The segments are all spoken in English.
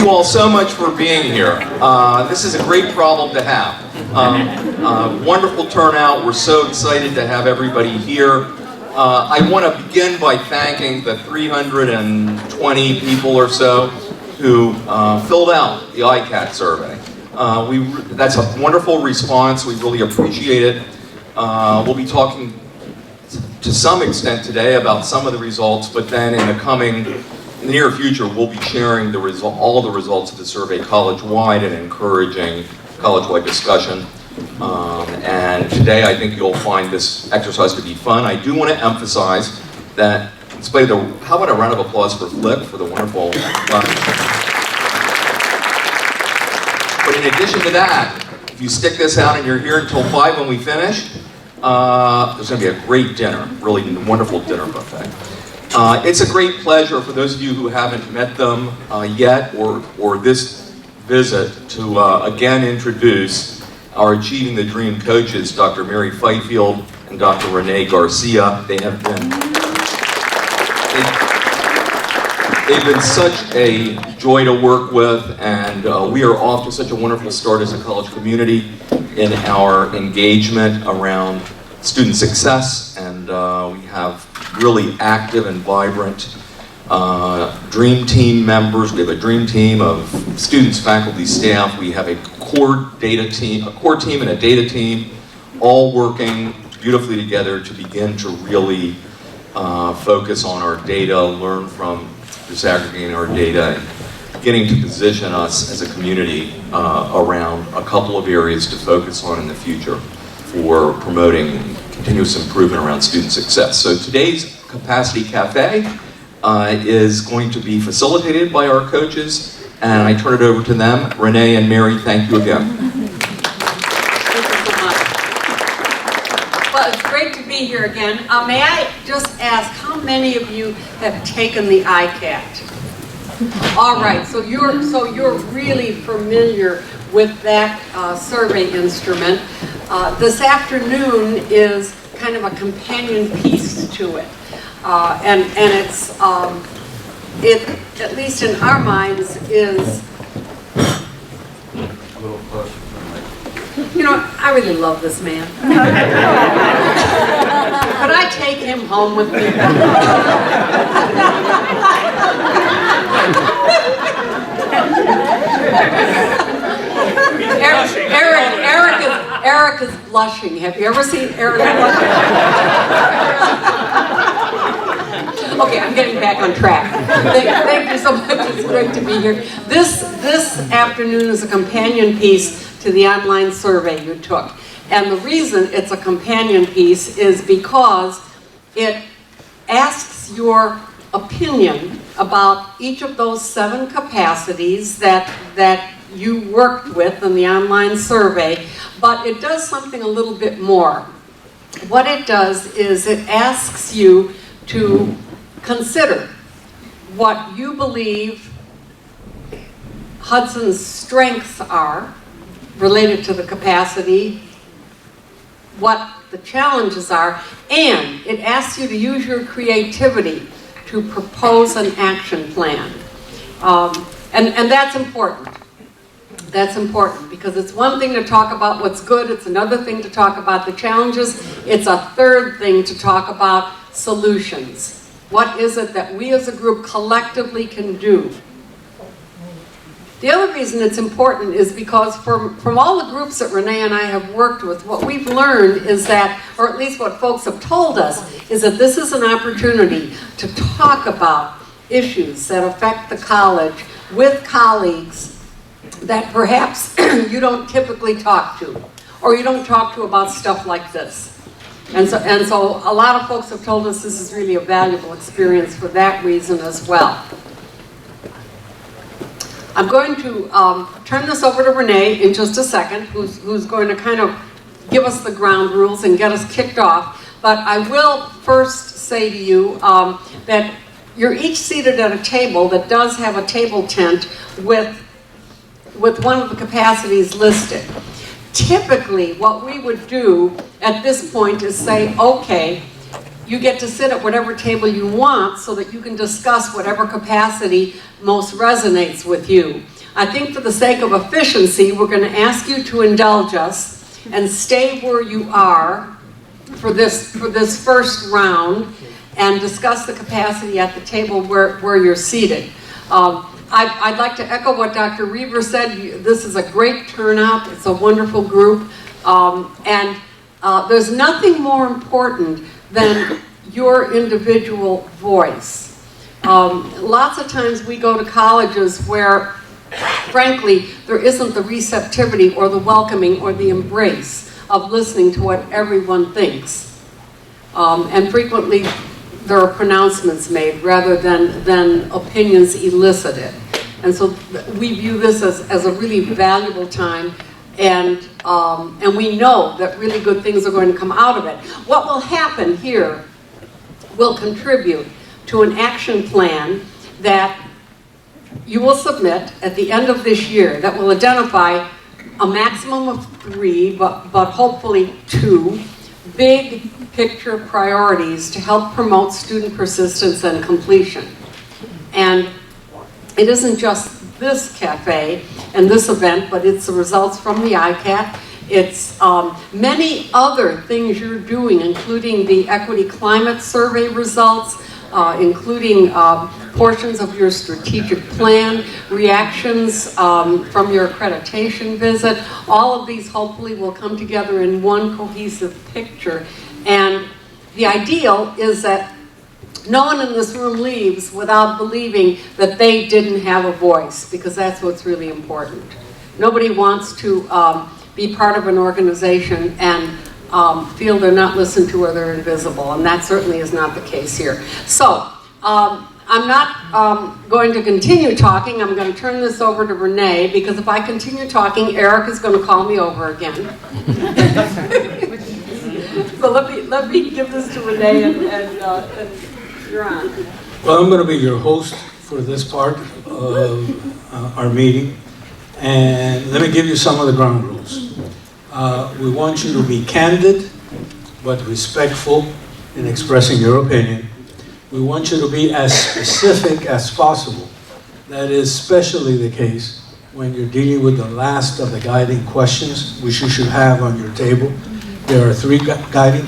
you all so much for being here. This is a great problem to have. Wonderful turnout. We're so excited to have everybody here. I want to begin by thanking the 320 people or so who filled out the ICAT survey. That's a wonderful response. We really appreciate it. We'll be talking to some extent today about some of the results, but then in the near future, we'll be sharing all the results of the survey college-wide and encouraging college-wide discussion. And today, I think you'll find this exercise to be fun. I do want to emphasize that, in spite of how about a round of applause for Flip for the wonderful. But in addition to that, if you stick this out and you're here until 5 when we finish, there's going to be a great dinner, really wonderful dinner buffet. It's a great pleasure for those of you who haven't met them yet, or this visit, to again introduce our Achieving the Dream coaches, Dr. Mary Fifield and Dr. Renee Garcia. They've been such a joy to work with, and we are off to such a wonderful start as a college community in our engagement around student success, and we have really active and vibrant dream team members. We have a dream team of students, faculty, staff. We have a core team and a data team, all working beautifully together to begin to really focus on our data, learn from disaggregating our data, and beginning to position us as a community around a couple of areas to focus on in the future for promoting continuous improvement around student success. So today's Capacity Cafe is going to be facilitated by our coaches, and I turn it over to them. Renee and Mary, thank you again. Thank you so much. Well, it's great to be here again. May I just ask, how many of you have taken the ICAT? All right, so you're really familiar with that survey instrument. This afternoon is kind of a companion piece to it, and it's it, at least in our minds, is. You know, I really love this man. Could I take him home with me? Eric is blushing. Have you ever seen Eric blushing? Okay, I'm getting back on track. Thank you so much. It's great to be here. This afternoon is a companion piece to the online survey you took. And the reason it's a companion piece is because it asks your opinion about each of those 7 capacities that you worked with in the online survey, but it does something a little bit more. What it does is it asks you to consider what you believe Hudson's strengths are related to the capacity, what the challenges are, and it asks you to use your creativity to propose an action plan. And that's important. That's important because it's one thing to talk about what's good, it's another thing to talk about the challenges, it's a third thing to talk about solutions. What is it that we as a group collectively can do? The other reason it's important is because from all the groups that Renee and I have worked with, what we've learned is that, or at least what folks have told us, is that this is an opportunity to talk about issues that affect the college with colleagues that perhaps you don't typically talk to, or you don't talk to about stuff like this. And so a lot of folks have told us this is really a valuable experience for that reason as well. I'm going to turn this over to Renee in just a second, who's going to kind of give us the ground rules and get us kicked off. But I will first say to you that you're each seated at a table that does have a table tent with one of the capacities listed. Typically, what we would do at this point is say, okay, you get to sit at whatever table you want so that you can discuss whatever capacity most resonates with you. I think for the sake of efficiency, we're going to ask you to indulge us and stay where you are for this first round and discuss the capacity at the table where you're seated. I'd like to echo what Dr. Reaver said. This is a great turnout. It's a wonderful group. And there's nothing more important than your individual voice. Lots of times we go to colleges where, frankly, there isn't the receptivity or the welcoming or the embrace of listening to what everyone thinks. And frequently there are pronouncements made rather than opinions elicited. And so we view this as a really valuable time, and we know that really good things are going to come out of it. What will happen here will contribute to an action plan that you will submit at the end of this year that will identify a maximum of 3, but hopefully 2, big picture priorities to help promote student persistence and completion. And it isn't just this cafe and this event, but it's the results from the ICAT. It's many other things you're doing, including the Equity Climate Survey results, including portions of your strategic plan, reactions from your accreditation visit. All of these hopefully will come together in one cohesive picture. And the ideal is that no one in this room leaves without believing that they didn't have a voice, because that's what's really important. Nobody wants to be part of an organization and feel they're not listened to or they're invisible, and that certainly is not the case here. So, I'm not going to continue talking. I'm going to turn this over to Renee, because if I continue talking, Eric is going to call me over again. So let me give this to Renee, and you're on. Well, I'm going to be your host for this part of our meeting, and let me give you some of the ground rules. We want you to be candid but respectful in expressing your opinion. We want you to be as specific as possible. That is especially the case when you're dealing with the last of the guiding questions, which you should have on your table. There are 3 guiding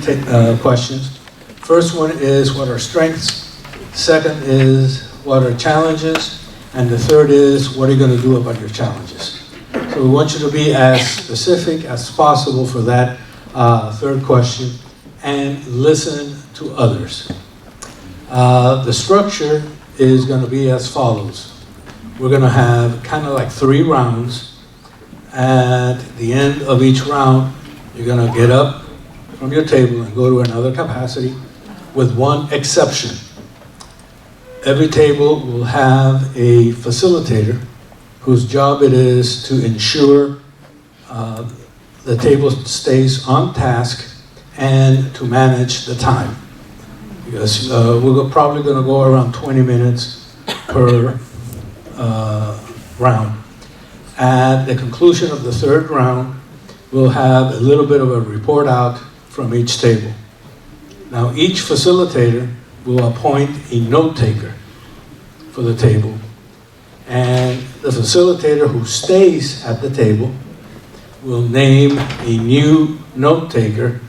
questions. First one is, what are strengths? Second is, what are challenges? And the third is, what are you going to do about your challenges? So we want you to be as specific as possible for that third question, and listen to others. The structure is going to be as follows. We're going to have kind of like 3 rounds. At the end of each round, you're going to get up from your table and go to another capacity, with one exception. Every table will have a facilitator whose job it is to ensure the table stays on task and to manage the time. Because we're probably going to go around 20 minutes per round. At the conclusion of the 3rd round, we'll have a little bit of a report out from each table. Now, each facilitator will appoint a note taker for the table, and the facilitator who stays at the table will name a new note taker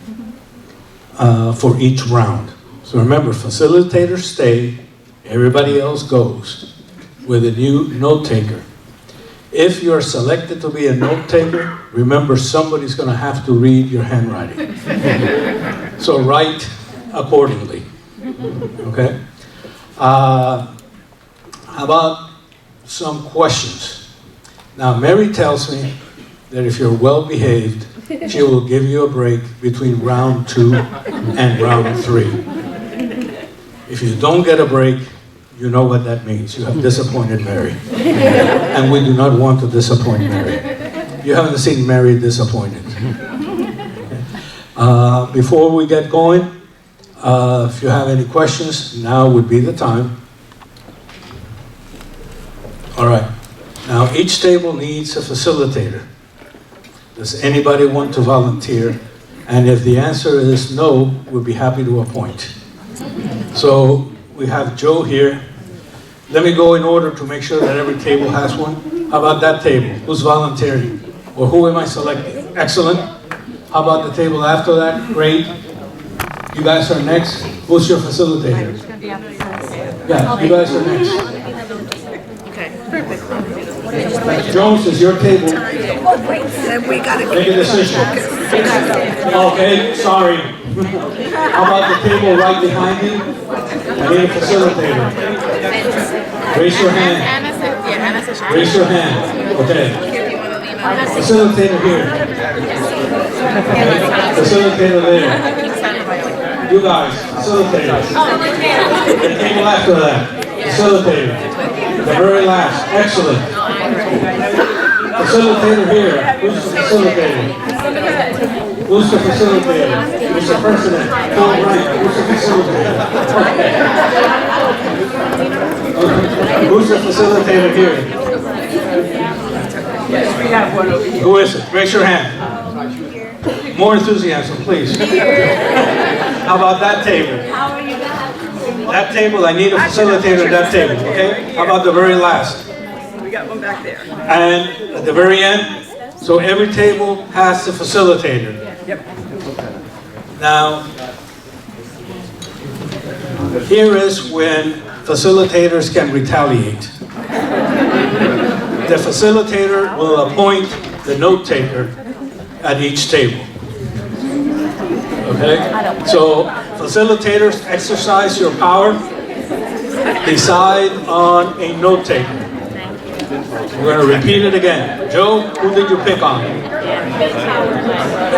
for each round. So remember, facilitators stay, everybody else goes with a new note taker. If you're selected to be a note taker, remember somebody's going to have to read your handwriting. So write accordingly. Okay? How about some questions? Now, Mary tells me that if you're well behaved, she will give you a break between round 2 and round 3. If you don't get a break, you know what that means. You have disappointed Mary. And we do not want to disappoint Mary. You haven't seen Mary disappointed. Before we get going, if you have any questions, now would be the time. All right. Now, each table needs a facilitator. Does anybody want to volunteer? And if the answer is no, we'll be happy to appoint. So we have Joe here. Let me go in order to make sure that every table has one. How about that table? Who's volunteering? Or who am I selecting? Excellent. How about the table after that? Great. You guys are next. Who's your facilitator? Yeah, you guys are next. Jones, is your table. We gotta Make a decision. Okay, sorry. How about the table right behind you? I need a facilitator. Raise your hand. Raise your hand. Okay. Facilitator here. Facilitator there. You guys, facilitators. The table after that. Facilitator. The very last. Excellent. Facilitator here. Who's the facilitator? Who's the facilitator? Mr. President. Full rank. Who's the facilitator? Who's the facilitator here? Yes, we have one over here. Who is it? Raise your hand. More enthusiasm, please. How about that table? That table, I need a facilitator at that table, okay? How about the very last? We got one back there. And at the very end, so every table has a facilitator. Yep. Now, here is when facilitators can retaliate. The facilitator will appoint the note taker at each table. Okay? So, facilitators exercise your power, decide on a note taker. We're going to repeat it again. Joe, who did you pick on?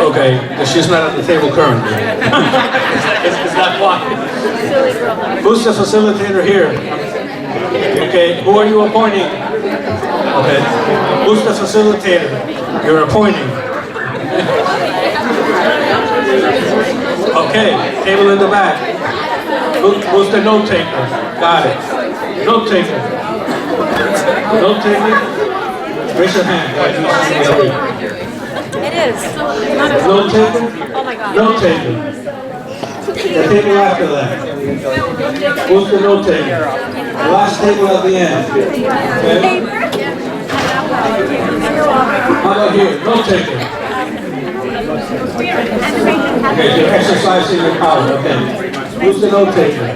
Okay, because she's not at the table currently. Is that why? Who's the facilitator here? Okay, who are you appointing? Okay, who's the facilitator you're appointing? Okay, table in the back. Who's the note taker? Got it. Note taker. Note taker. Raise your hand. It is. Note taker. Oh my God. Note taker. The table after that. Who's the note taker? The last table at the end. Okay. How about here? Note taker. Okay, you're exercising your power. Okay. Who's the note taker?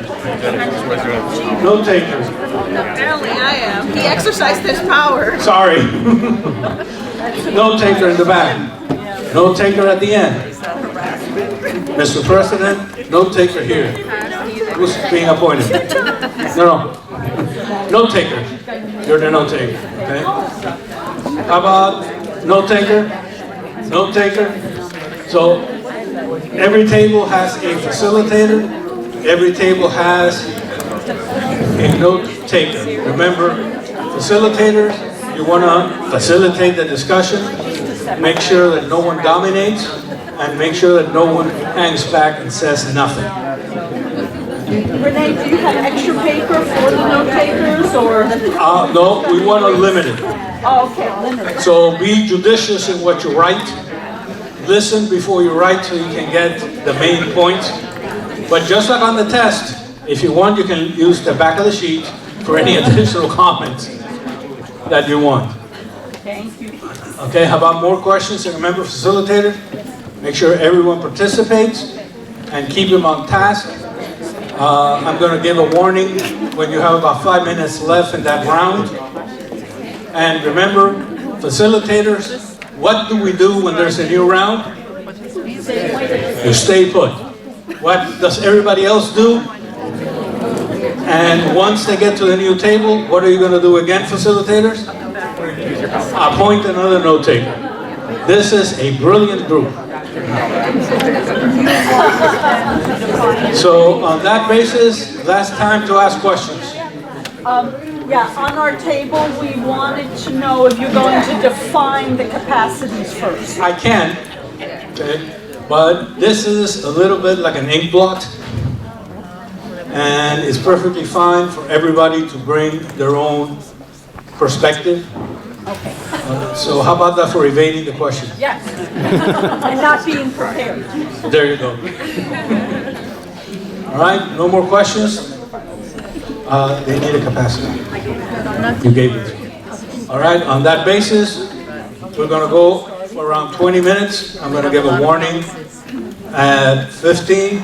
Note taker. Apparently I am. He exercised his power. Sorry. Note taker in the back. Note taker at the end. Mr. President, note taker here. Who's being appointed? No. Note taker. You're the note taker. Okay. How about note taker? Note taker. So every table has a facilitator. Every table has a note taker. Remember, facilitators, you want to facilitate the discussion, make sure that no one dominates, and make sure that no one hangs back and says nothing. Renee, do you have extra paper for the note takers or? No, we want to limit it. Oh, okay, limited. So be judicious in what you write. Listen before you write so you can get the main points. But just like on the test, if you want, you can use the back of the sheet for any additional comments that you want. Thank you. Okay, how about more questions? And remember, facilitator, make sure everyone participates and keep them on task. I'm going to give a warning when you have about 5 minutes left in that round. And remember, facilitators, what do we do when there's a new round? You stay put. What does everybody else do? And once they get to the new table, what are you going to do again, facilitators? Appoint another note taker. This is a brilliant group. So on that basis, that's time to ask questions. Yeah, on our table, we wanted to know if you're going to define the capacities first. I can, okay, but this is a little bit like an ink blot, and it's perfectly fine for everybody to bring their own perspective. Okay. So how about that for evading the question? Yes. And not being prepared. There you go. All right, no more questions? they need a capacity. You gave it. All right, on that basis, we're gonna go for around 20 minutes. I'm gonna give a warning at 15,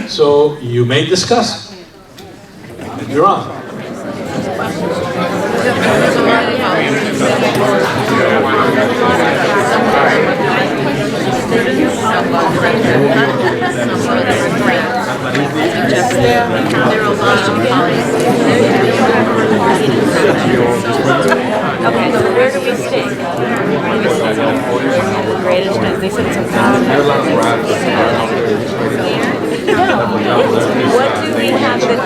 so you may discuss. You're on. Okay, so where do we stay? Great, they said it's okay. What do we have that?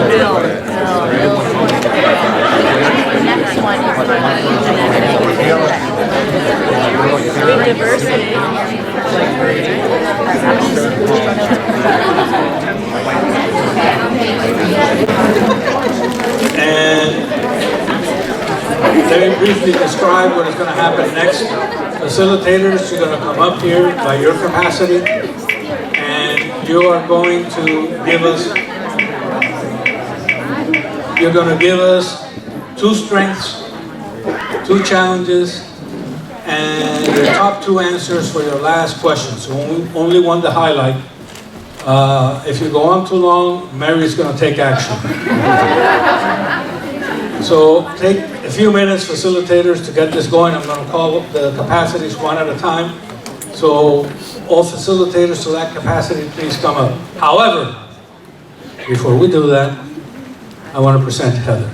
Bill. Next one is diversity. And let me briefly describe what is going to happen next. Facilitators, you're going to come up here by your capacity, and you are going to give us 2 strengths, 2 challenges, and your top 2 answers for your last question. So only one to highlight. If you go on too long, Mary's going to take action. So take a few minutes, facilitators, to get this going. I'm going to call the capacities one at a time. So all facilitators to that capacity, please come up. However, before we do that, I want to present Heather.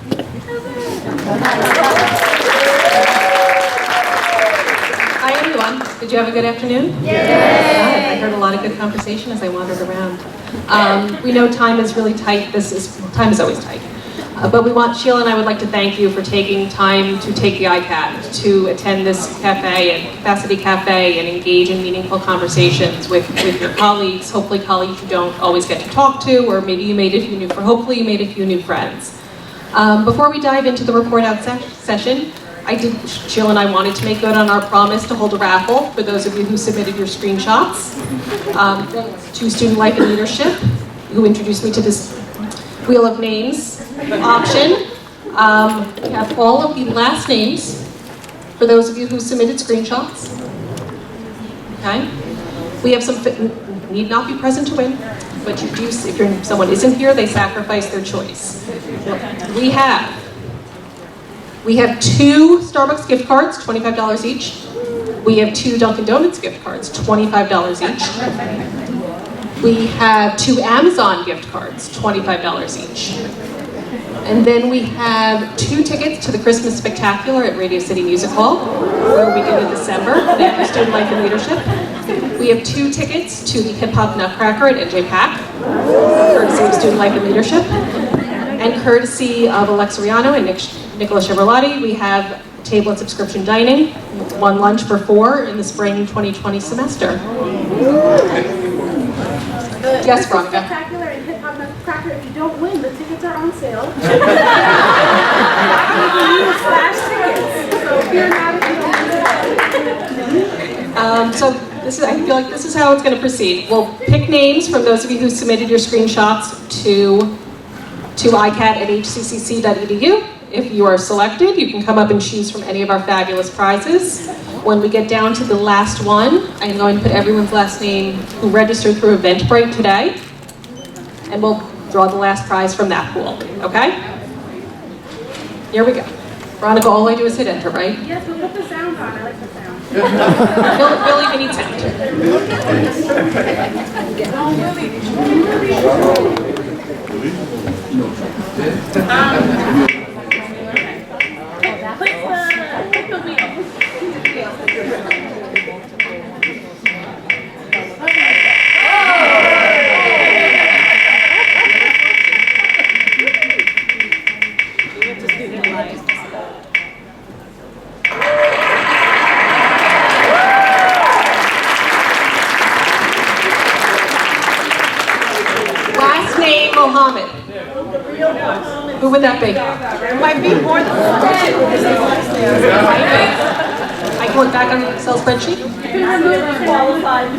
Hi everyone. Did you have a good afternoon? Yeah. I heard a lot of good conversation as I wandered around. We know time is really tight. Time is always tight. But Sheila and I would like to thank you for taking time to take the ICAT, to attend this cafe and Capacity Cafe and engage in meaningful conversations with your colleagues, hopefully colleagues you don't always get to talk to, or maybe you made a few new, hopefully you made a few new friends. Before we dive into the report out session, Sheila and I wanted to make good on our promise to hold a raffle for those of you who submitted your screenshots. To Student Life and Leadership, who introduced me to this Wheel of Names option. We have all of the last names for those of you who submitted screenshots. Okay? We have some, need not be present to win, but you do, if someone isn't here, they sacrifice their choice. We have 2 Starbucks gift cards, $25 each. We have 2 Dunkin' Donuts gift cards, $25 each. We have 2 Amazon gift cards, $25 each. And then we have 2 tickets to the Christmas Spectacular at Radio City Music Hall, where we begin in December. Thank you, Student Life and Leadership. We have 2 tickets to the Hip Hop Nutcracker at NJ PAC, courtesy of Student Life and Leadership. And courtesy of Alexa Riano and Nicola Chevroletti, we have table and subscription dining, 1 lunch for 4 in the spring 2020 semester. Yes, Veronica. Spectacular and Hip Hop Nutcracker. If you don't win, the tickets are on sale. Slash tickets. So if you're not, So I feel like this is how it's going to proceed. We'll pick names from those of you who submitted your screenshots to ICAT at hccc.edu. If you are selected, you can come up and choose from any of our fabulous prizes. When we get down to the last one, I'm going to put everyone's last name who registered through Eventbrite today, and we'll draw the last prize from that pool, okay? Here we go. Veronica, all I do is hit enter, right? yes, we'll put the sound on. I like the sound. Billy, we need sound. Click the wheel. Last name, Mohammed. Who would that be? Might be more than one. I can look back on the Excel spreadsheet. Qualified.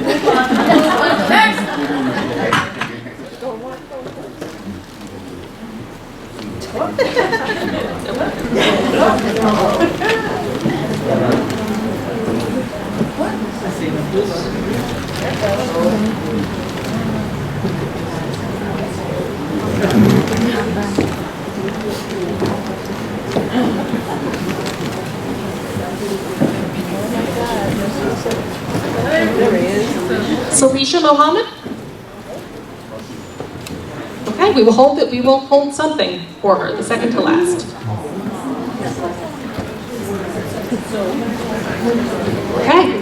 Salisha Mohammed? Okay, we will hold something for her, the second to last. Okay.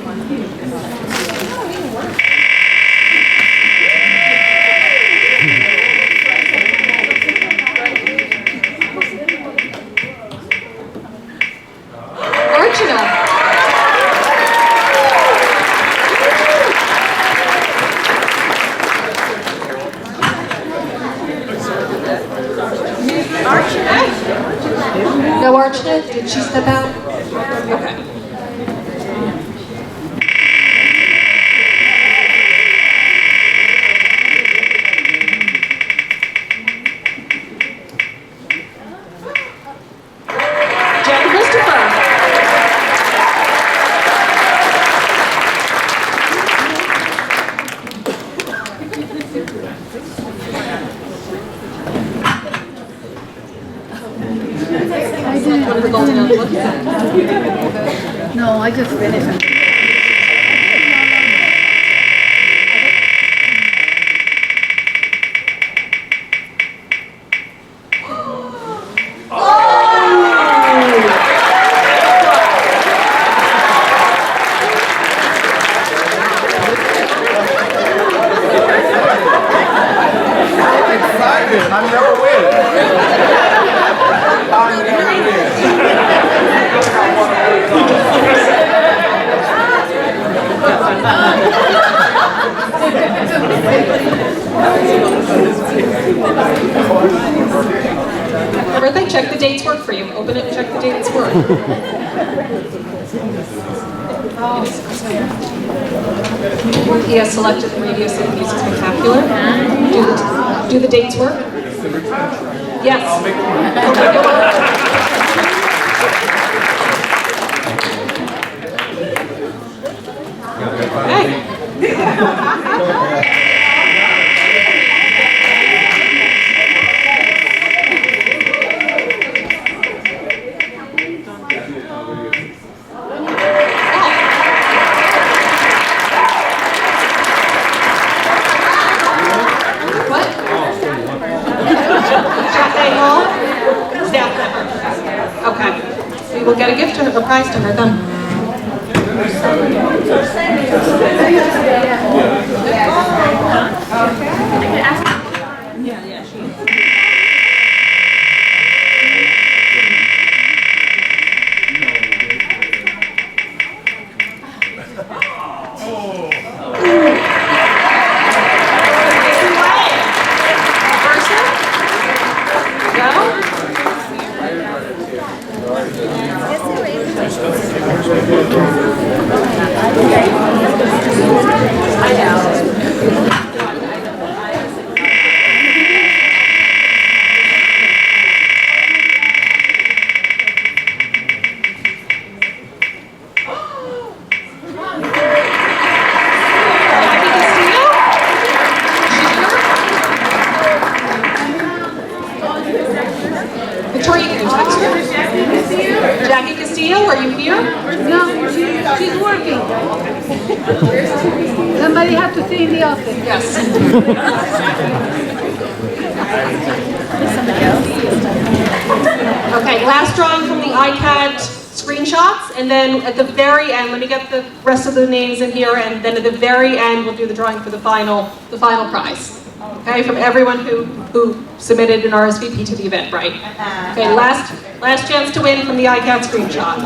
Archana. No Archana? Did she step out? Okay. Jen Christopher. One of the golden envelopes. No, I just read it. I never win. Birthday, check the dates work for you. Open it and check the dates work. He has selected the Radio City Music Spectacular. Do the dates work? Yes. Okay. We will get a gift to her, a prize to her then. Jackie Castillo, are you here? No, she's working. Somebody have to stay in the office. Yes. Okay, last drawing from the iCAD screenshots, and then at the very end, let me get the rest of the names in here, and then at the very end, we'll do the drawing for the final prize. Okay, from everyone who submitted an RSVP to the event, right? Okay, last chance to win from the iCAD screenshot.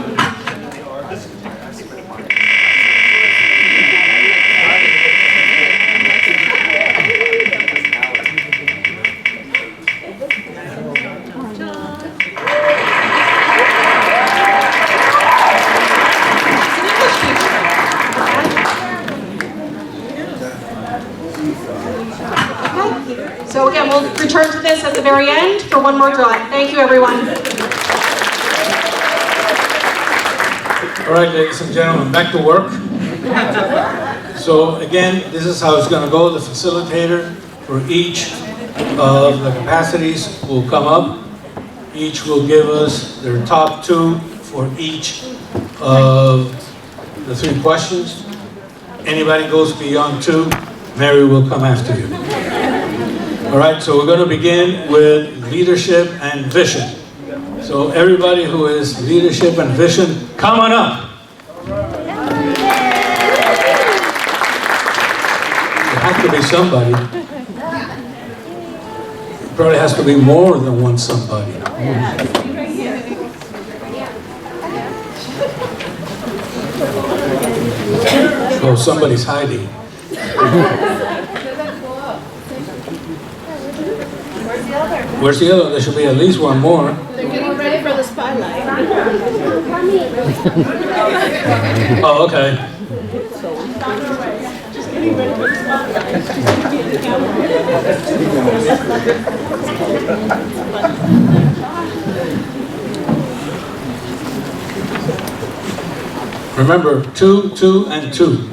So again, we'll return to this at the very end for one more drawing. Thank you, everyone. All right, ladies and gentlemen, back to work. So again, this is how it's going to go. The facilitator for each of the capacities will come up. Each will give us their top two for each of the three questions. Anybody goes beyond two, Mary will come after you. All right, so we're going to begin with leadership and vision. So everybody who is leadership and vision, come on up. It has to be somebody. It probably has to be more than one somebody. So somebody's hiding. Where's the other? There should be at least one more. They're getting ready for the spotlight. Oh, okay. Just getting ready for the Remember, 2, 2, and 2.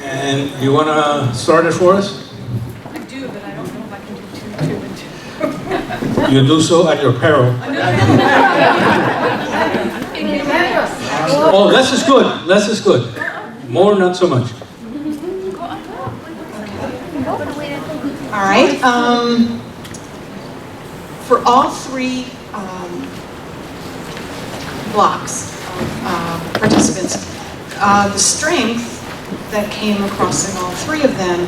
And you want to start it for us? I do, but I don't know if I can do 2, 2, and 2. You do so at your peril. Oh, less is good. Less is good. More, not so much. All right. For all three blocks of participants, the strength that came across in all three of them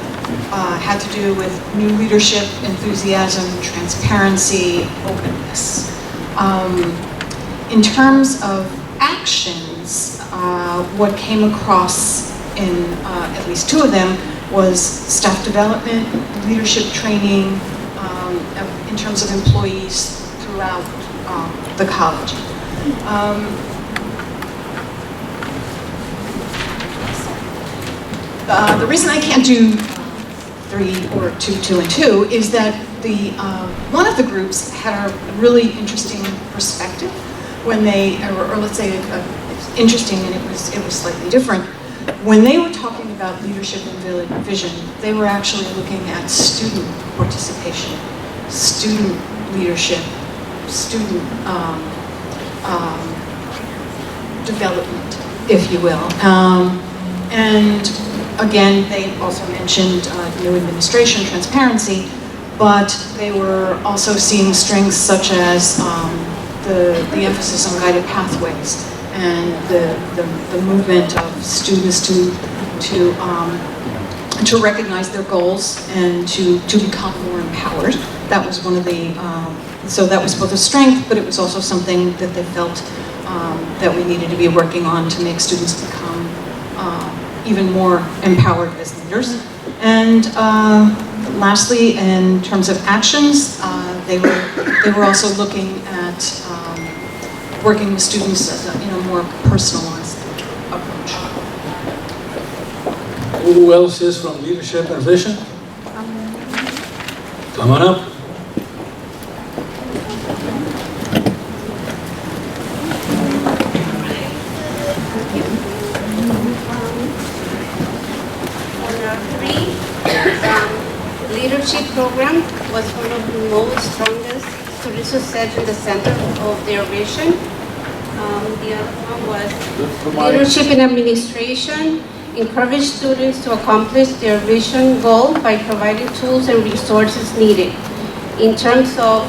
had to do with new leadership, enthusiasm, transparency, openness. In terms of actions, what came across in at least two of them was staff development, leadership training, in terms of employees throughout the college. The reason I can't do 3 or 2, 2, and 2 is that the one of the groups had a really interesting perspective when they, or let's say it's interesting and it was slightly different. When they were talking about leadership and vision, they were actually looking at student participation, student leadership, student development, if you will. And again, they also mentioned new administration, transparency, but they were also seeing strengths such as the emphasis on guided pathways and the movement of students to recognize their goals and to become more empowered. That was one of the, so that was both a strength, but it was also something that they felt that we needed to be working on to make students become even more empowered as leaders. And lastly, in terms of actions, they were also looking at working with students in a more personalized approach. Who else is from leadership and vision? Come on up. Leadership program was one of the most strongest student success in the center of their vision. The other one was leadership in administration, encourage students to accomplish their vision goal by providing tools and resources needed. In terms of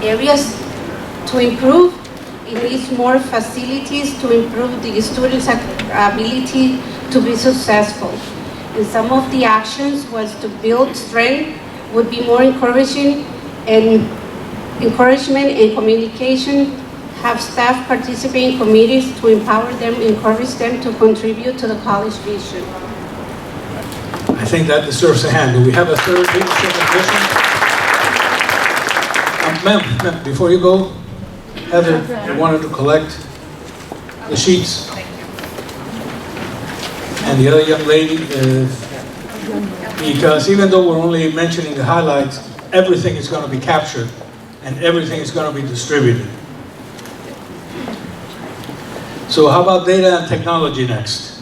areas to improve, it needs more facilities to improve the students' ability to be successful. And some of the actions was to build strength, would be more encouragement and communication, have staff participate in committees to empower them, encourage them to contribute to the college vision. I think that deserves a hand. Do we have a third leadership and vision? Ma'am, before you go, Heather, you wanted to collect the sheets. And the other young lady, if Because even though we're only mentioning the highlights, everything is going to be captured and everything is going to be distributed. So how about data and technology next?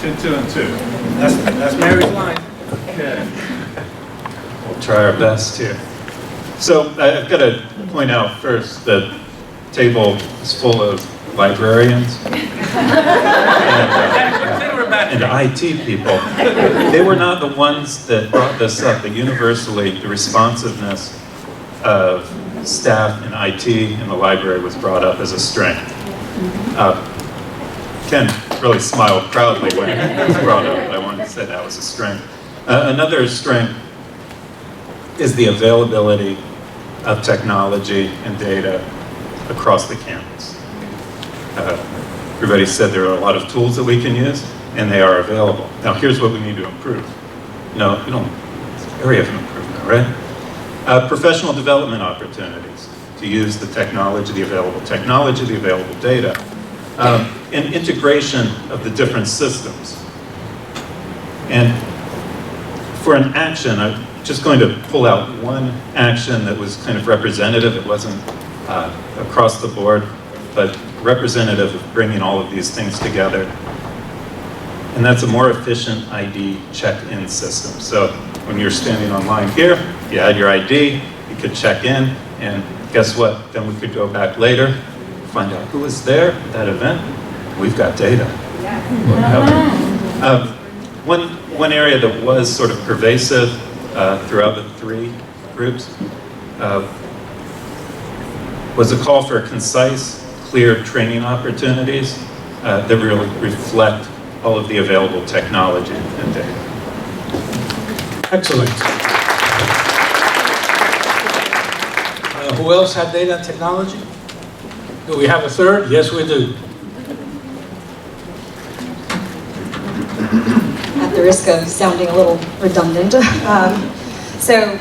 2, 2, and 2. That's Mary's line. Okay. We'll try our best here. So I've got to point out first that the table is full of librarians and IT people. They were not the ones that brought this up, but universally the responsiveness of staff in IT in the library was brought up as a strength. Ken really smiled proudly when it was brought up, but I wanted to say that was a strength. Another strength is the availability of technology and data across the campus. Everybody said there are a lot of tools that we can use, and they are available. Now, here's what we need to improve. No, we don't, it's an area of improvement, right? Professional development opportunities to use the technology, the available data, and integration of the different systems. And for an action, I'm just going to pull out one action that was kind of representative. It wasn't across the board, but representative of bringing all of these things together. And that's a more efficient ID check-in system. So when you're standing online here, you had your ID, you could check in, and guess what? Then we could go back later, find out who was there at that event. We've got data. One area that was sort of pervasive throughout the three groups was a call for concise, clear training opportunities that really reflect all of the available technology and data. Excellent. Who else had data and technology? Do we have a third? Yes, we do. At the risk of sounding a little redundant. So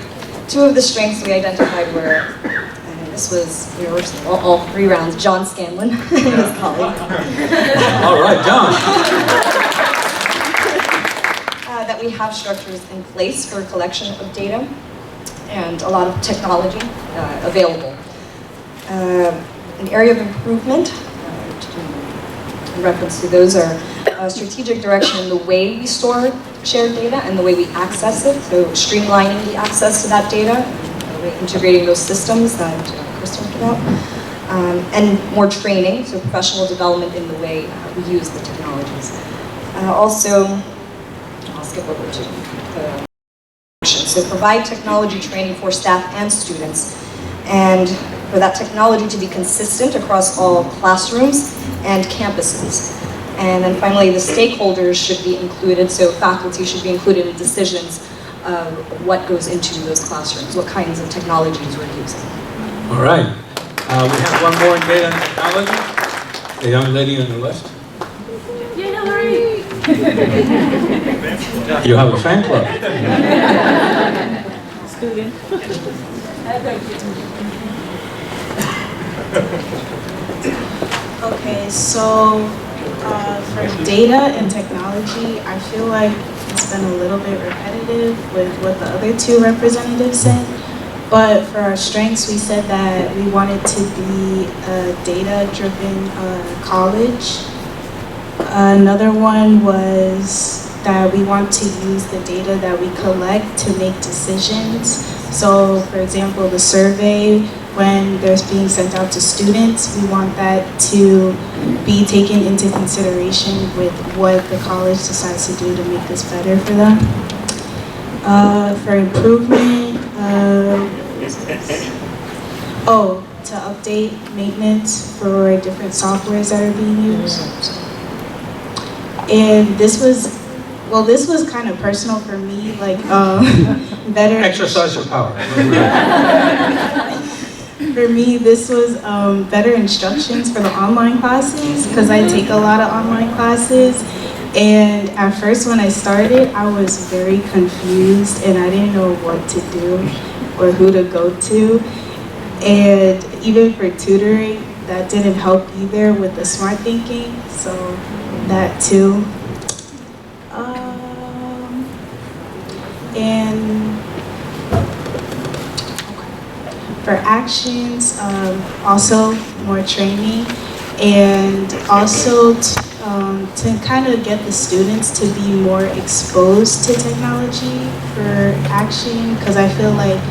two of the strengths we identified were, this was, we were all 3 rounds, John Scanlon and his colleague. All right, John. That we have structures in place for collection of data and a lot of technology available. An area of improvement, in reference to those, are strategic direction in the way we store shared data and the way we access it, so streamlining the access to that data, integrating those systems that Chris talked about, and more training, so professional development in the way we use the technologies. Also, I'll skip over to the action. So provide technology training for staff and students, and for that technology to be consistent across all classrooms and campuses. And then finally, the stakeholders should be included, so faculty should be included in decisions of what goes into those classrooms, what kinds of technologies we're using. All right. We have one more in data and technology. The young lady on the left. Yay, Hillary! You have a fan club. Student. Okay, so for data and technology, I feel like it's been a little bit repetitive with what the other 2 representatives said. But for our strengths, we said that we wanted to be a data-driven college. Another one was that we want to use the data that we collect to make decisions. So, for example, the survey, when there's being sent out to students, we want that to be taken into consideration with what the college decides to do to make this better for them. For improvement, to update maintenance for different softwares that are being used. And this was kind of personal for me, like better. Exercise your power. For me, this was better instructions for the online classes, because I take a lot of online classes. And at first when I started, I was very confused and I didn't know what to do or who to go to. And even for tutoring, that didn't help either with the smart thinking, so that too. And for actions, also more training, and also to kind of get the students to be more exposed to technology for action, because I feel like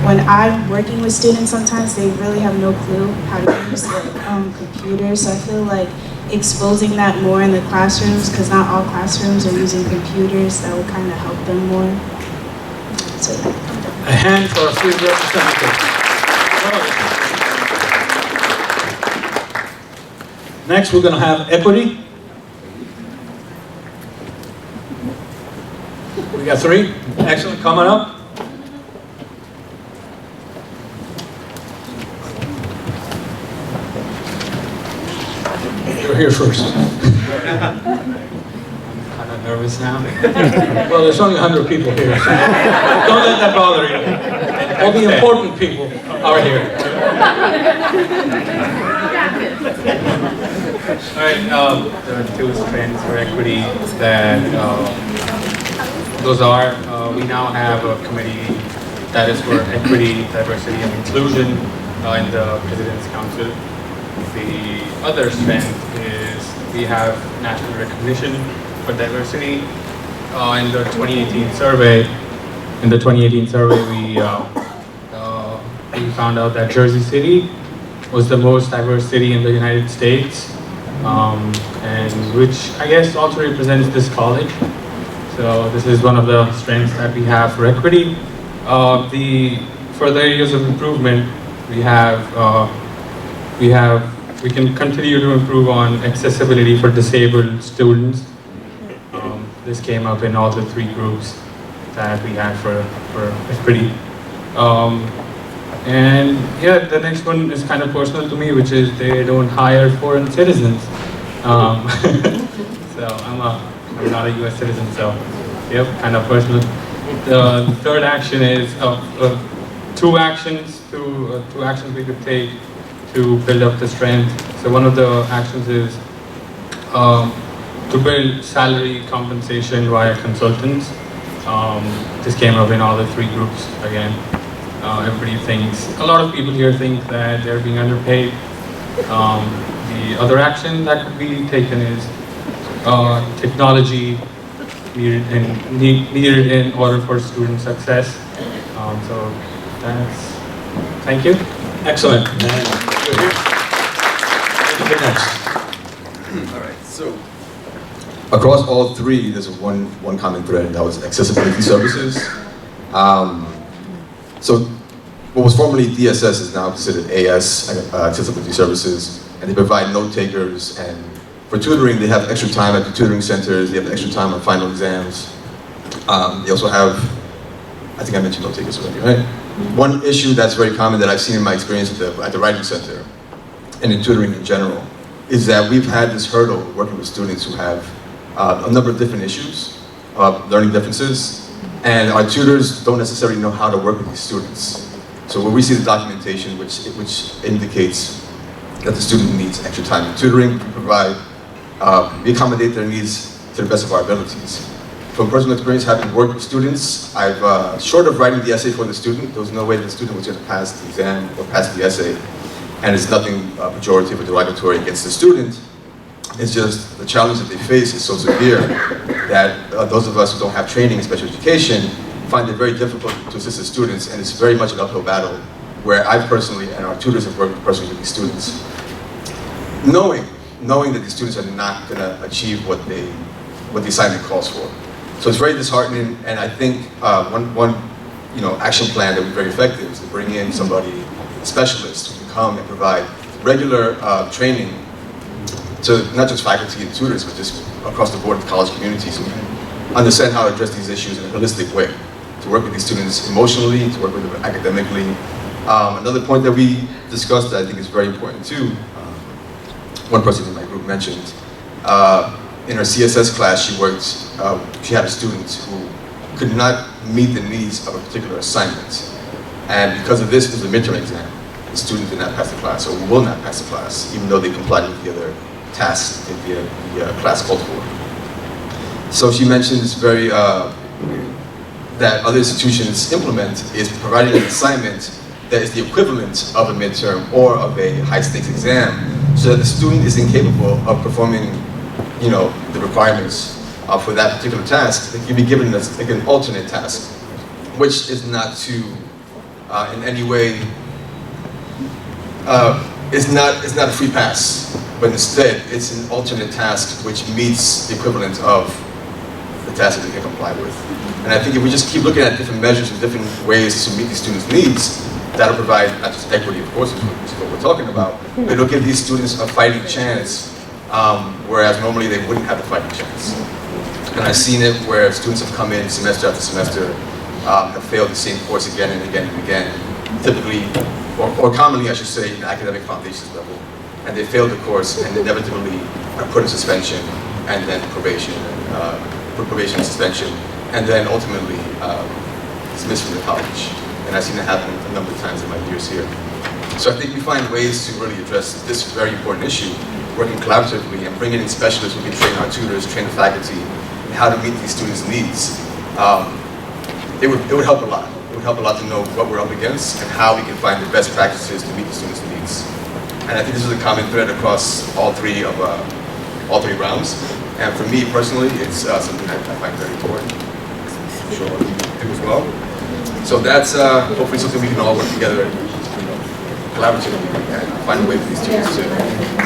when I'm working with students, sometimes they really have no clue how to use the computer, so I feel like exposing that more in the classrooms, because not all classrooms are using computers, that will kind of help them more. So, A hand for our student representative. Next, we're going to have equity. We got 3. Excellent. Coming up. You're here first. Kind of nervous now. Well, there's only 100 people here, so don't let that bother you. All the important people are here. All right, there are 2 strengths for equity that those are, we now have a committee that is for equity, diversity, and inclusion in the President's Council. The other strength is we have national recognition for diversity. In the 2018 survey, we found out that Jersey City was the most diverse city in the United States, and which I guess also represents this college. So this is one of the strengths that we have for equity. The further areas of improvement we can continue to improve on accessibility for disabled students. This came up in all the 3 groups that we had for equity. And yeah, the next one is kind of personal to me, which is they don't hire foreign citizens. So I'm not a U.S. citizen, so yep, kind of personal. The third action is 2 actions we could take to build up the strength. So one of the actions is to build salary compensation via consultants. This came up in all the 3 groups again. Everybody thinks, a lot of people here think that they're being underpaid. The other action that could be taken is technology needed in order for student success. So that's, thank you. Excellent. Next. All right, so across all 3, there's one common thread, and that was accessibility services. So what was formerly DSS is now considered AS, accessibility services, and they provide note takers, and for tutoring they have extra time at the tutoring centers, they have extra time on final exams. They also have, I think I mentioned note takers already, right? One issue that's very common that I've seen in my experience at the Writing Center, and in tutoring in general, is that we've had this hurdle working with students who have a number of different issues, learning differences, and our tutors don't necessarily know how to work with these students. So when we see the documentation which indicates that the student needs extra time in tutoring, we accommodate their needs to the best of our abilities. From personal experience, having worked with students, I've, short of writing the essay for the student, there was no way the student was going to pass the exam or pass the essay. And it's nothing pejorative or derogatory against the student. It's just the challenge that they face is so severe that those of us who don't have training in special education find it very difficult to assist the students, and it's very much an uphill battle where I personally and our tutors have worked personally with these students. Knowing that these students are not going to achieve what the assignment calls for. So it's very disheartening, and I think one action plan that would be very effective is to bring in somebody, a specialist, who can come and provide regular training to not just faculty and tutors, but just across the board in the college community, so we can understand how to address these issues in a holistic way, to work with these students emotionally, to work with them academically. Another point that we discussed that I think is very important too, one person in my group mentioned, in her CSS class she had a student who could not meet the needs of a particular assignment. And because of this, it was a midterm exam. the student did not pass the class or will not pass the class, even though they complied with the other tasks that the class called for. So she mentions that other institutions implement is providing an assignment that is the equivalent of a midterm or of a high-stakes exam, so that the student is incapable of performing, the requirements for that particular task. They can be given an alternate task, which is not to, in any way, it's not a free pass, but instead it's an alternate task which meets the equivalent of the task that they can comply with. And I think if we just keep looking at different measures and different ways to meet these students' needs, that'll provide not just equity, of course, which is what we're talking about, but it'll give these students a fighting chance, whereas normally they wouldn't have a fighting chance. And I've seen it where students have come in semester after semester, have failed the same course again and again and again, typically, or commonly I should say, in academic foundations level, and they failed the course and inevitably are put in suspension and then probation, probation and suspension, and then ultimately dismissed from the college. And I've seen it happen a number of times in my years here. So I think we find ways to really address this very important issue, working collaboratively and bringing in specialists who can train our tutors, train the faculty, and how to meet these students' needs. It would help a lot. It would help a lot to know what we're up against and how we can find the best practices to meet the students' needs. And I think this is a common thread across all three rounds. And for me personally, it's something that I find very important. I'm sure you as well. So that's hopefully something we can all work together collaboratively and find a way for these students to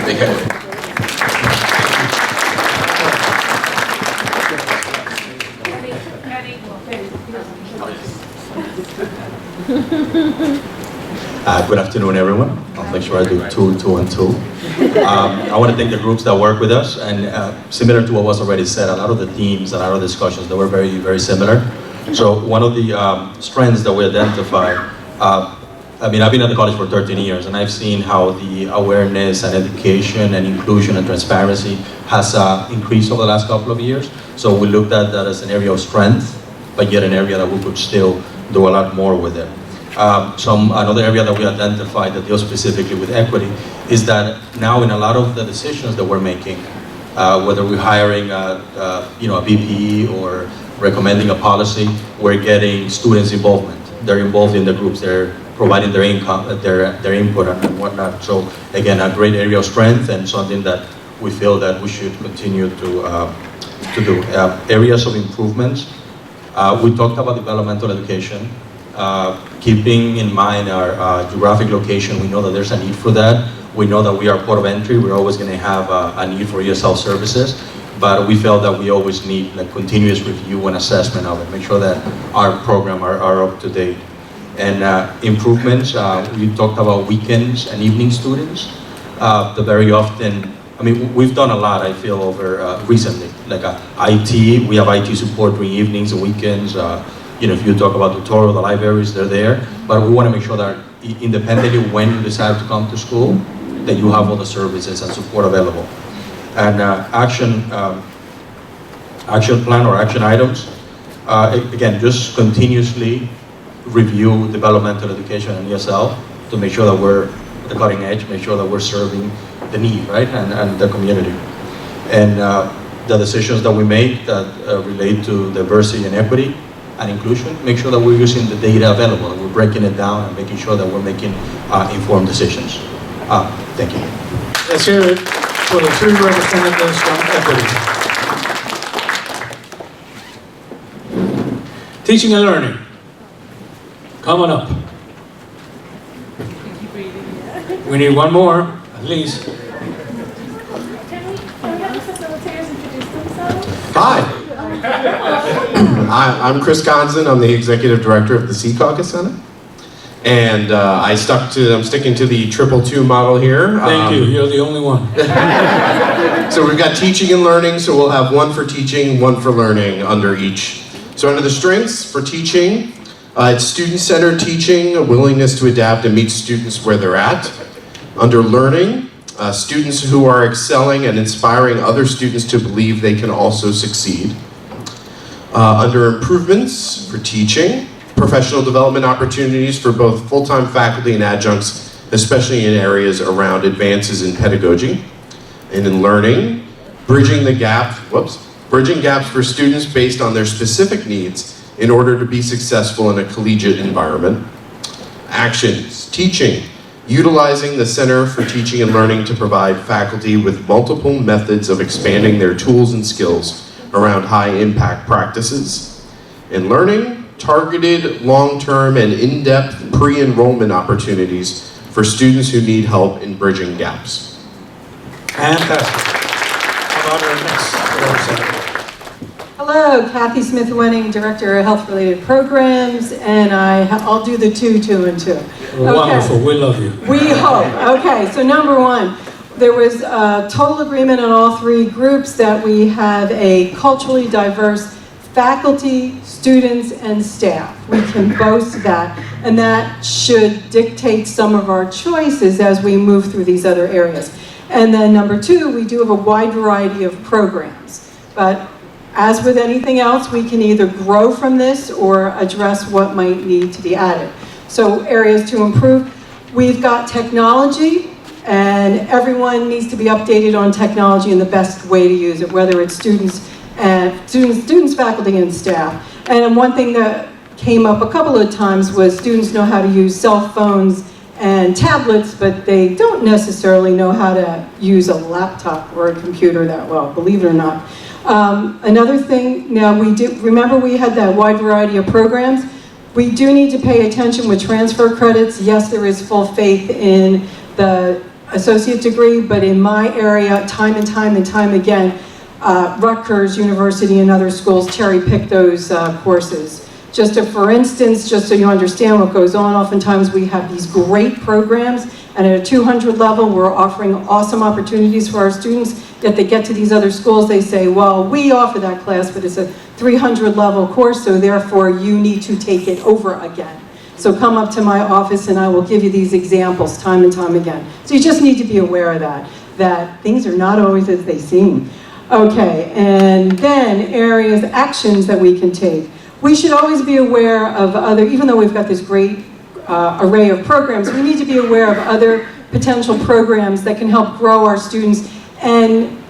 make headway. Good afternoon, everyone. I'll make sure I do two, and two. I want to thank the groups that work with us, and similar to what was already said, a lot of the themes and a lot of discussions, they were very, very similar. So one of the strengths that we identify, I've been at the college for 13 years, and I've seen how the awareness and education and inclusion and transparency has increased over the last couple of years. So we looked at that as an area of strength, but yet an area that we could still do a lot more with it. Another area that we identified that deals specifically with equity is that now in a lot of the decisions that we're making, whether we're hiring a VP or recommending a policy, we're getting students' involvement. They're involved in the groups, they're providing their input and whatnot. So again, a great area of strength and something that we feel that we should continue to do. Areas of improvements. We talked about developmental education. Keeping in mind our geographic location, we know that there's a need for that. We know that we are port of entry. We're always going to have a need for ESL services, but we felt that we always need continuous review and assessment of it, make sure that our program are up to date. And improvements, we talked about weekends and evening students. Very often, we've done a lot, I feel, over recently. Like IT, we have IT support during evenings and weekends. If you talk about tutorial, the libraries, they're there. But we want to make sure that independently when you decide to come to school, that you have all the services and support available. And action plan or action items, again, just continuously review developmental education and ESL to make sure that we're at the cutting edge, make sure that we're serving the need, right, and the community. And the decisions that we make that relate to diversity and equity and inclusion, make sure that we're using the data available and we're breaking it down and making sure that we're making informed decisions. Thank you. Let's hear it for the three representatives from equity. Teaching and learning. Come on up. We need one more, at least. Can we have the facilitators introduce themselves? Hi. I'm Chris Gonson. I'm the executive director of the Sea Caucus Center. And I'm sticking to the 222 model here. Thank you, you're the only one. So we've got teaching and learning, so we'll have one for teaching, one for learning under each. So under the strengths for teaching, it's student-centered teaching, a willingness to adapt and meet students where they're at. Under learning, students who are excelling and inspiring other students to believe they can also succeed. Under improvements for teaching, professional development opportunities for both full-time faculty and adjuncts especially in areas around advances in pedagogy and in learning, bridging gaps for students based on their specific needs in order to be successful in a collegiate environment. Actions, teaching, utilizing the Center for Teaching and Learning to provide faculty with multiple methods of expanding their tools and skills around high-impact practices. In learning, targeted, long-term, and in-depth pre-enrollment opportunities for students who need help in bridging gaps. Fantastic. How about our next representative? Hello, Kathy Smith-Wenning, Director of Health-Related Programs, and I'll do the two and two. Wonderful, we love you. We hope. Okay, so number one, there was a total agreement on all three groups that we have a culturally diverse faculty, students, and staff. We can boast that, and that should dictate some of our choices as we move through these other areas. And then number two, we do have a wide variety of programs, but as with anything else, we can either grow from this or address what might need to be added. So areas to improve, we've got technology, and everyone needs to be updated on technology and the best way to use it, whether it's students, faculty, and staff. And one thing that came up a couple of times was students know how to use cell phones and tablets, but they don't necessarily know how to use a laptop or a computer that well, believe it or not. Another thing, now remember we had that wide variety of programs. We do need to pay attention with transfer credits. Yes, there is full faith in the associate degree, but in my area, time and time again, Rutgers University and other schools cherry pick those courses. For instance, just so you understand what goes on, oftentimes we have these great programs, and at a 200 level, we're offering awesome opportunities for our students, yet they get to these other schools, they say, well, we offer that class, but it's a 300 level course, so therefore you need to take it over again. So come up to my office and I will give you these examples time and time again. So you just need to be aware of that things are not always as they seem. Okay, and then actions that we can take. We should always be aware of even though we've got this great array of programs, we need to be aware of other potential programs that can help grow our students, and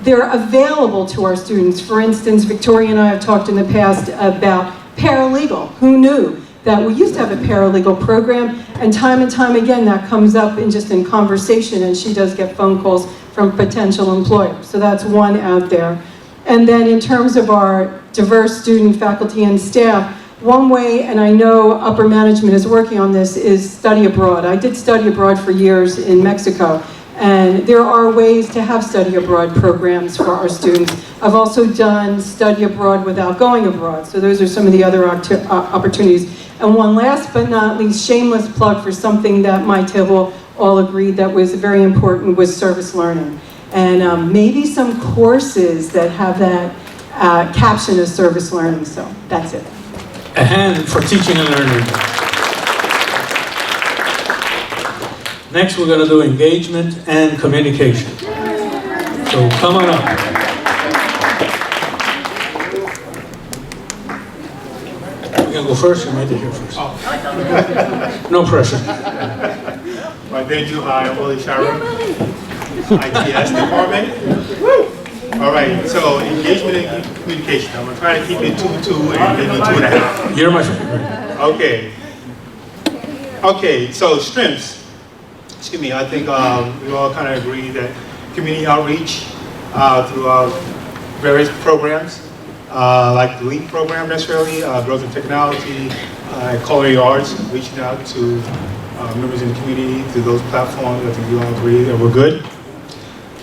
they're available to our students. For instance, Victoria and I have talked in the past about paralegal. Who knew that we used to have a paralegal program, and time again that comes up in conversation, and she does get phone calls from potential employers. So that's one out there. And then in terms of our diverse student, faculty, and staff, one way, and I know upper management is working on this, is study abroad. I did study abroad for years in Mexico, and there are ways to have study abroad programs for our students. I've also done study abroad without going abroad, so those are some of the other opportunities. And one last but not least, shameless plug for something that my table all agreed that was very important, was service learning. And maybe some courses that have that caption as service learning, so that's it. A hand for teaching and learning. Next, we're going to do engagement and communication. So come on up. You can go first, you made it here first. No pressure. Well, thank you. Hi, I'm Willie Sharon, ITS department. All right, so engagement and communication. I'm going to try to keep it 2-2 and maybe 2.5. You're my friend. Okay. Okay, so strengths. Excuse me, I think we all kind of agree that community outreach through various programs, like the LEAP program necessarily, Growth in Technology, Culinary Arts, reaching out to members in the community through those platforms. I think we all agree that we're good.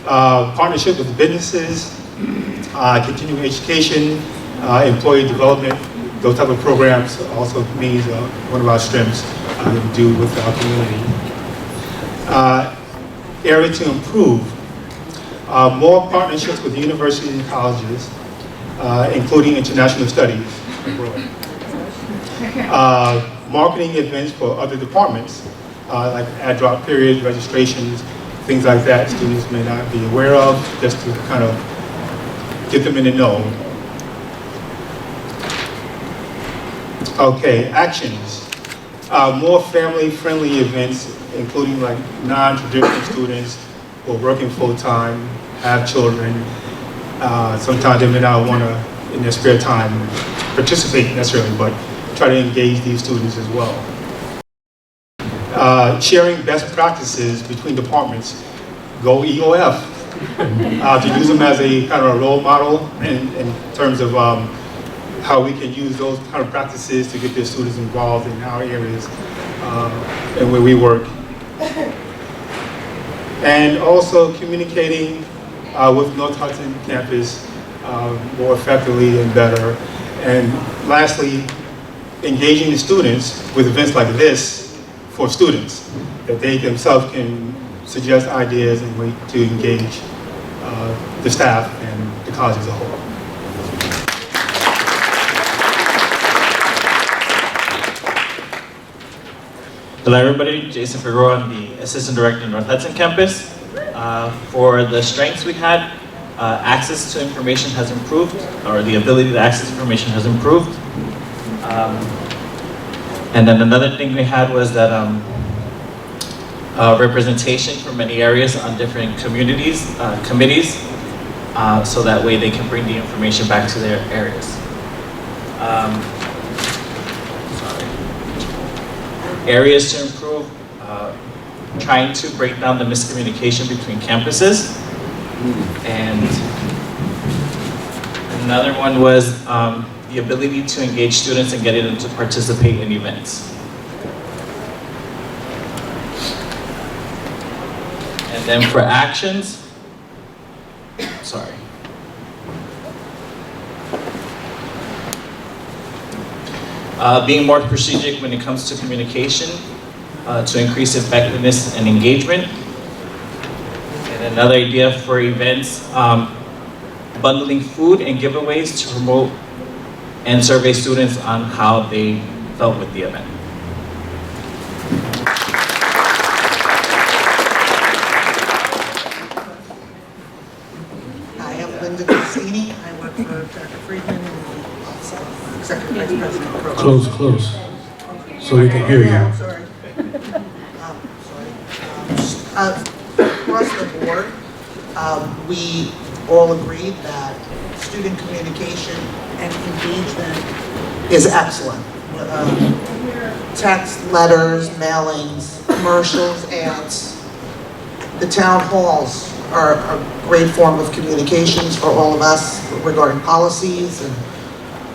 Partnership with businesses, continuing education, employee development, those type of programs also means one of our strengths that we do with our community. Area to improve, more partnerships with universities and colleges, including international studies abroad. Marketing events for other departments, like ad drop periods, registrations, things like that students may not be aware of, just to kind of get them in the know. Okay, actions. more family-friendly events, including like non-traditional students who are working full-time, have children. Sometimes they may not want to, in their spare time, participate necessarily, but try to engage these students as well. Sharing best practices between departments. Go EOF. To use them as a kind of a role model in terms of how we can use those kind of practices to get their students involved in our areas and where we work. And also communicating with North Hudson campus more effectively and better. And lastly, engaging the students with events like this for students, that they themselves can suggest ideas and way to engage the staff and the college as a whole. Hello everybody, Jason Figueroa, I'm the Assistant Director in North Hudson campus. For the strengths we had, access to information has improved, or the ability to access information has improved. And then another thing we had was that representation from many areas on different communities, committees, so that way they can bring the information back to their areas. Areas to improve, trying to break down the miscommunication between campuses. And another one was the ability to engage students and getting them to participate in events. And then for actions, sorry. Being more strategic when it comes to communication to increase effectiveness and engagement. And another idea for events, bundling food and giveaways to promote and survey students on how they felt with the event. Hi, I'm Linda Cassini. I work for Dr. Friedman, Executive Vice President of Programs. Close, so we can hear you. Sorry. Across the board, we all agreed that student communication and engagement is excellent. Text, letters, mailings, commercials, ads. The town halls are a great form of communications for all of us regarding policies and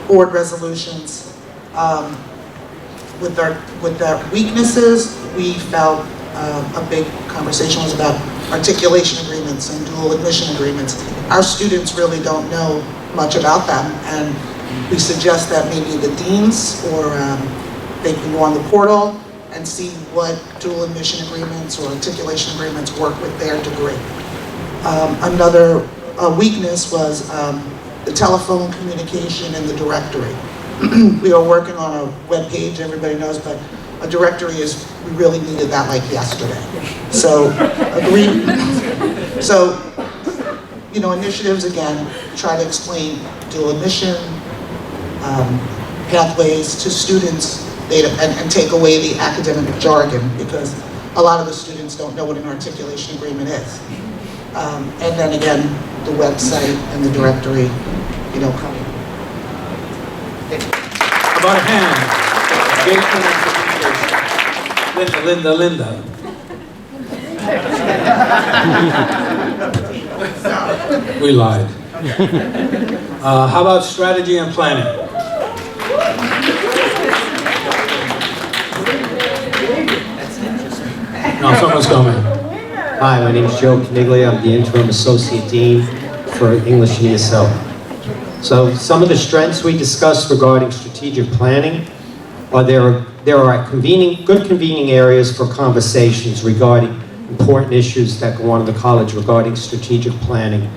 board resolutions. With our weaknesses, we felt a big conversation was about articulation agreements and dual admission agreements. Our students really don't know much about them, and we suggest that maybe the deans or they can go on the portal and see what dual admission agreements or articulation agreements work with their degree. Another weakness was the telephone communication and the directory. We are working on a web page, everybody knows, but a directory is, we really needed that like yesterday. So, initiatives again, try to explain dual admission, pathways to students, and take away the academic jargon, because a lot of the students don't know what an articulation agreement is. And then again, the website and the directory, coming. About a hand. Engagement and communication. Linda. We lied. How about strategy and planning? No, someone's coming. Hi, my name is Joe Caniglia. I'm the Interim Associate Dean for English and ESL. So some of the strengths we discussed regarding strategic planning are there are good convening areas for conversations regarding important issues that go on in the college regarding strategic planning,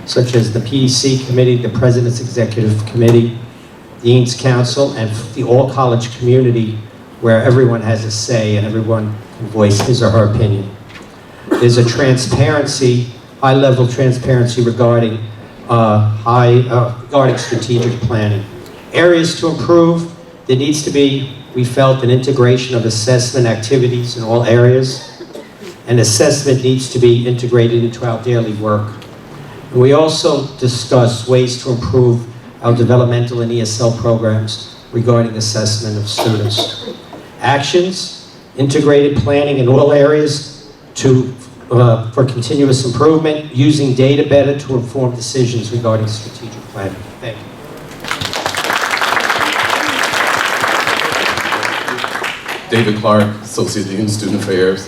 such as the PEC committee, the President's Executive Committee, Dean's Council, and the all-college community, where everyone has a say and everyone can voice his or her opinion. There's a transparency, high-level transparency regarding regarding strategic planning. Areas to improve There needs to be, we felt, an integration of assessment activities in all areas, and assessment needs to be integrated into our daily work. And we also discussed ways to improve our developmental and ESL programs regarding assessment of students. Actions, integrated planning in all areas for continuous improvement, using data better to inform decisions regarding strategic planning. Thank you. David Clark, Associate Dean, Student Affairs.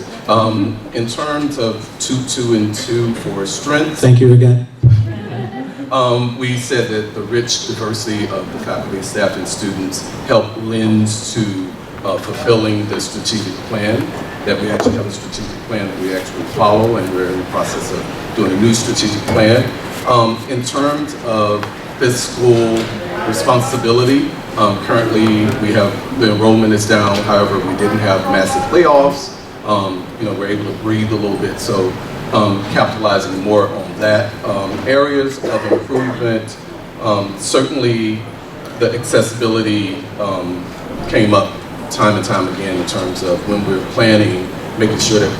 In terms of 2, and 2 for strength. Thank you again. We said that the rich diversity of the faculty, staff, and students help lends to fulfilling the strategic plan, that we actually have a strategic plan that we actually follow, and we're in the process of doing a new strategic plan. In terms of fiscal responsibility, currently we have, the enrollment is down, however, we didn't have massive layoffs. We're able to breathe a little bit, so capitalizing more on that. Areas of improvement, certainly the accessibility came up time and time again in terms of when we're planning, making sure that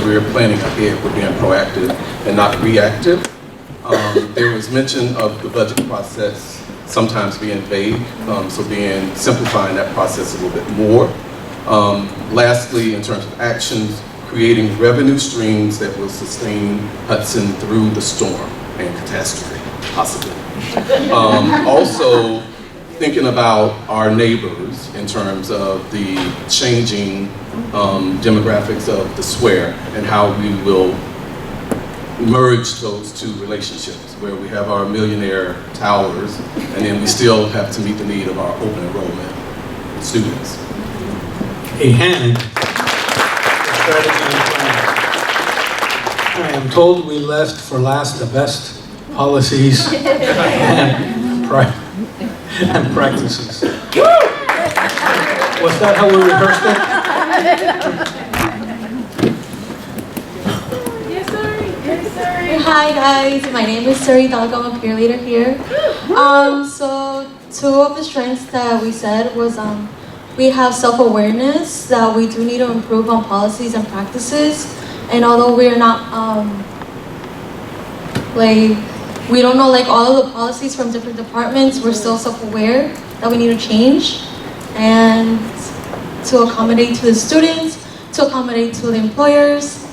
we're planning ahead, we're being proactive and not reactive. There was mention of the budget process sometimes being vague, so simplifying that process a little bit more. Lastly, in terms of actions, creating revenue streams that will sustain Hudson through the storm and catastrophe, possibly. Also, thinking about our neighbors in terms of the changing demographics of the square and how we will merge those two relationships, where we have our millionaire towers and then we still have to meet the need of our open enrollment students. A hand for strategy and planning. I am told we left for last the best policies and practices. Was that how we rehearsed it? Hi guys, my name is Suri Dalga, I'm a peer leader here. So 2 of the strengths that we said was we have self-awareness that we do need to improve on policies and practices, and although we're not we don't know all of the policies from different departments, we're still self-aware that we need to change and to accommodate to the students, to accommodate to the employers.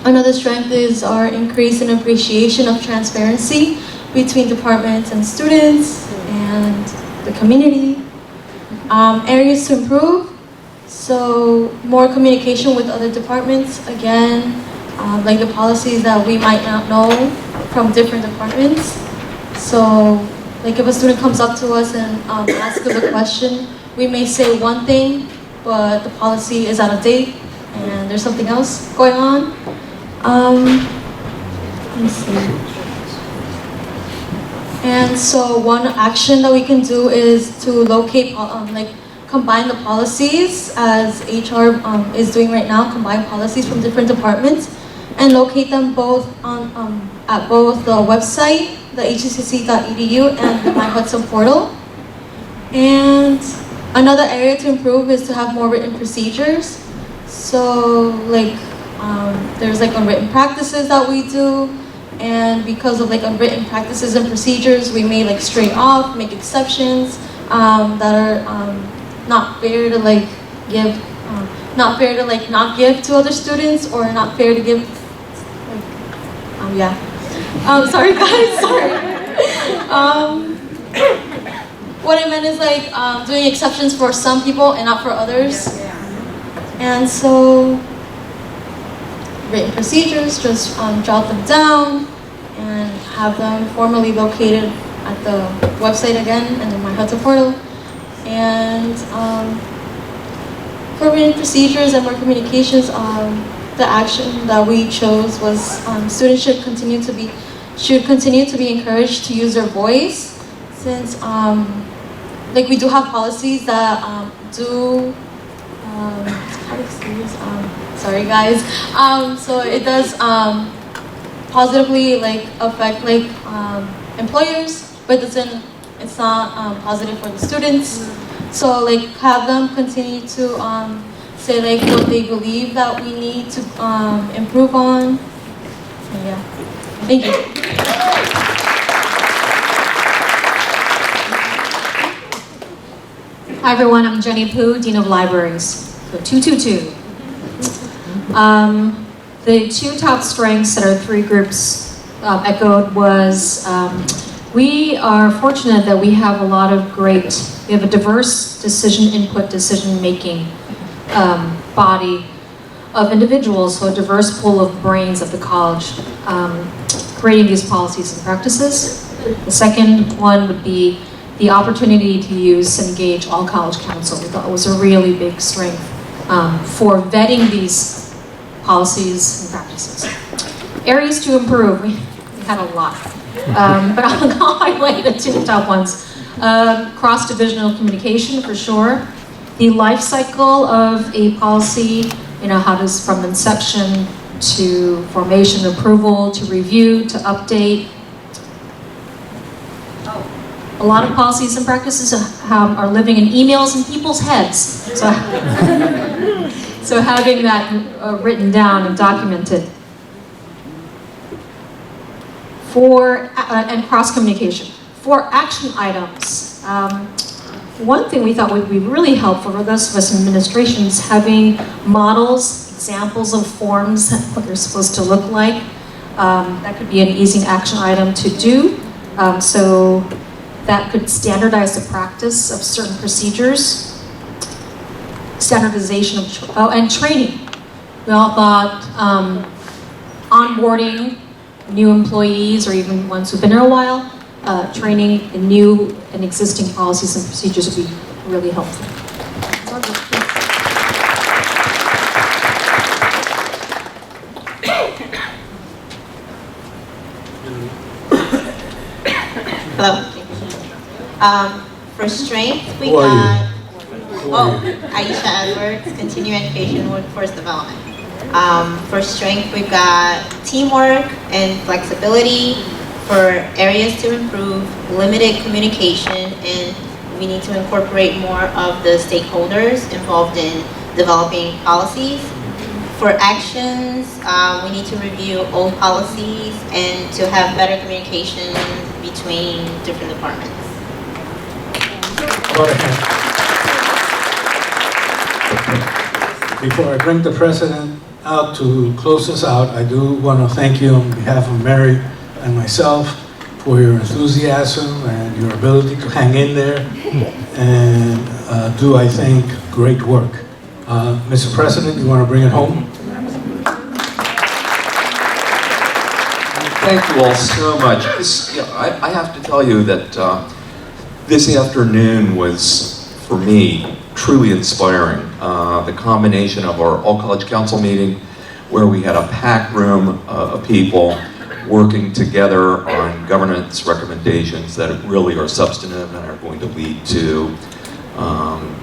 Another strength is our increase in appreciation of transparency between departments and students and the community. Areas to improve, so more communication with other departments, again, like the policies that we might not know from different departments. So if a student comes up to us and asks us a question, we may say one thing, but the policy is out of date and there's something else going on. Let me see. And so one action that we can do is to locate, combine the policies, as HR is doing right now, combine policies from different departments and locate them both on at both the website, the hccc.edu, and the My Hudson portal. And another area to improve is to have more written procedures. So there's unwritten practices that we do, and because of unwritten practices and procedures, we may stray off, make exceptions that are not fair to give, not fair to not give to other students, or not fair to give. Sorry guys, sorry. What I meant is doing exceptions for some people and not for others. And so written procedures, just jot them down and have them formally located at the website again and in my Hudson portal. And for written procedures and more communications, the action that we chose was students should continue to be encouraged to use their voice, since we do have policies that do sorry guys, so it does positively affect employers, but it doesn't it's not positive for the students. So like have them continue to say like what they believe that we need to improve on. And yeah, thank you. Hi everyone, I'm Jenny Poo, Dean of Libraries, so 222. The two top strengths that our three groups echoed was we are fortunate that we have a diverse decision-making body of individuals, so a diverse pool of brains at the college, creating these policies and practices. The second one would be the opportunity to use and engage all college council. We thought it was a really big strength for vetting these policies and practices. Areas to improve, we had a lot, but I'll highlight the two top ones. Cross-divisional communication for sure. The life cycle of a policy, how does from inception to formation, approval, to review, to update. A lot of policies and practices are living in emails in people's heads. So having that written down and documented. And cross-communication. For action items, one thing we thought would be really helpful for those of us in administration is having models, examples of forms, what they're supposed to look like. That could be an easy action item to do. So that could standardize the practice of certain procedures. Standardization of, and training. We all thought onboarding new employees or even ones who've been here a while, training in new and existing policies and procedures would be really helpful. Hello. For strength, we got, Aisha Edwards, Continuing Education Workforce Development. For strength, we've got teamwork and flexibility. For areas to improve, limited communication, and we need to incorporate more of the stakeholders involved in developing policies. For actions, we need to review old policies and to have better communication between different departments. Before I bring the president out to close us out, I do want to thank you on behalf of Mary and myself for your enthusiasm and your ability to hang in there and do, I think, great work. Mr. President, you want to bring it home? Thank you all so much. I have to tell you that this afternoon was, for me, truly inspiring. The combination of our all-college council meeting, where we had a packed room of people working together on governance recommendations that really are substantive and are going to lead to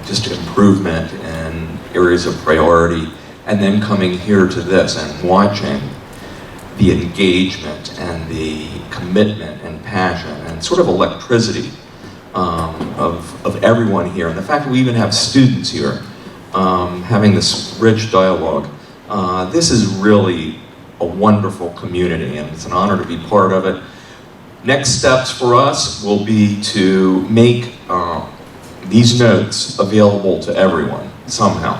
just improvement in areas of priority, and then coming here to this and watching the engagement and the commitment and passion and sort of electricity of everyone here, and the fact that we even have students here having this rich dialogue. This is really a wonderful community, and it's an honor to be part of it. Next steps for us will be to make these notes available to everyone somehow.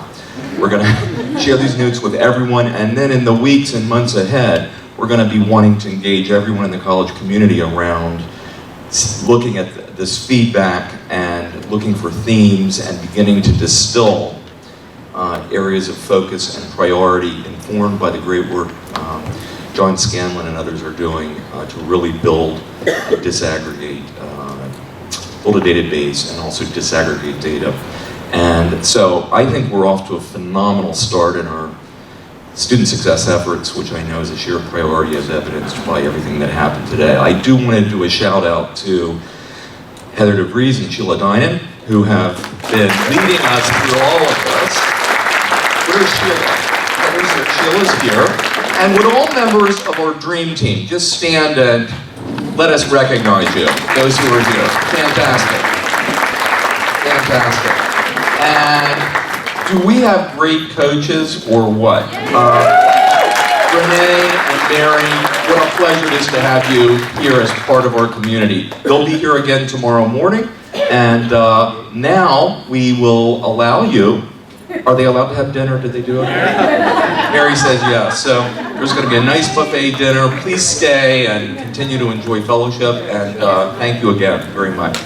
We're going to share these notes with everyone, and then in the weeks and months ahead, we're going to be wanting to engage everyone in the college community around looking at this feedback and looking for themes and beginning to distill areas of focus and priority informed by the great work John Scanlon and others are doing to really build a build a database and also disaggregate data. And so I think we're off to a phenomenal start in our student success efforts, which I know is a shared priority as evidenced by everything that happened today. I do want to do a shout out to Heather DeVries and Sheila Dinan, who have been leading us through all of this. Where's Sheila? Sheila's here. And would all members of our dream team just stand and let us recognize you, those who are here. Fantastic. Fantastic. And do we have great coaches or what? Renee and Mary, what a pleasure it is to have you here as part of our community. They'll be here again tomorrow morning, and now we will allow you. Are they allowed to have dinner? Did they do it? Mary says yes. So there's going to be a nice buffet dinner. Please stay and continue to enjoy fellowship, and thank you again very much.